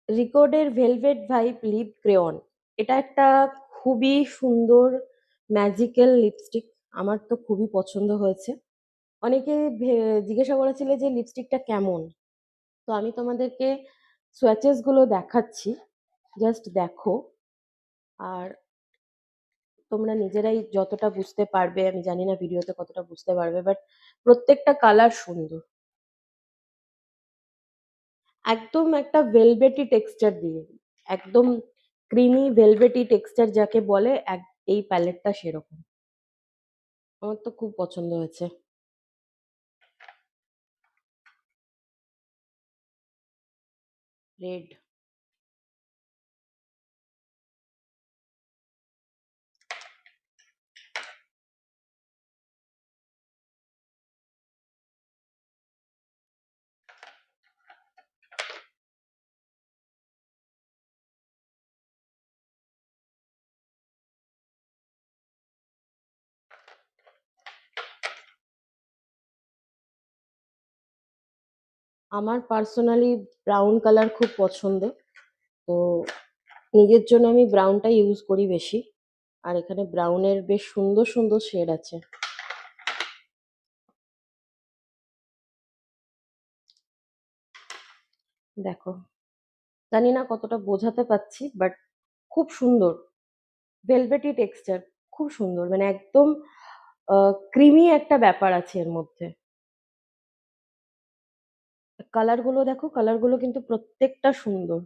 রিকোডের velvet vibe lip crayon. এটা একটা খুবই সুন্দর ম্যাজিক্যাল লিপস্টিক। আমার তো খুবই পছন্দ হয়েছে। অনেকে জিজ্ঞাসা করেছিলে যে লিপস্টিকটা কেমন। তো আমি তোমাদেরকে সোয়াচেস গুলো দেখাচ্ছি, জাস্ট দেখো। আর তোমরা নিজেরাই যতটা বুঝতে পারবে, আমি জানি না ভিডিওতে কতটা বুঝতে পারবে, বাট প্রত্যেকটা কালার সুন্দর। একদম একটা ভেলভেটি টেক্সচার দিয়ে, একদম ক্রিমি ভেলভেটি টেক্সচার যাকে বলে, এই প্যালেটটা সেরকম। আমার তো খুব পছন্দ হয়েছে। রেড। আমার পার্সোনালি ব্রাউন কালার খুব পছন্দ, তো নিজের জন্য আমি ব্রাউনটা ইউজ করি বেশি। আর এখানে ব্রাউনের বেশ সুন্দর সুন্দর শেড আছে, দেখো। জানি না কতটা বোঝাতে পারছি, বাট খুব সুন্দর ভেলভেটি টেক্সচার, খুব সুন্দর, মানে একদম ক্রিমি একটা ব্যাপার আছে এর মধ্যে। কালার গুলো দেখো, কালার গুলো কিন্তু প্রত্যেকটা সুন্দর।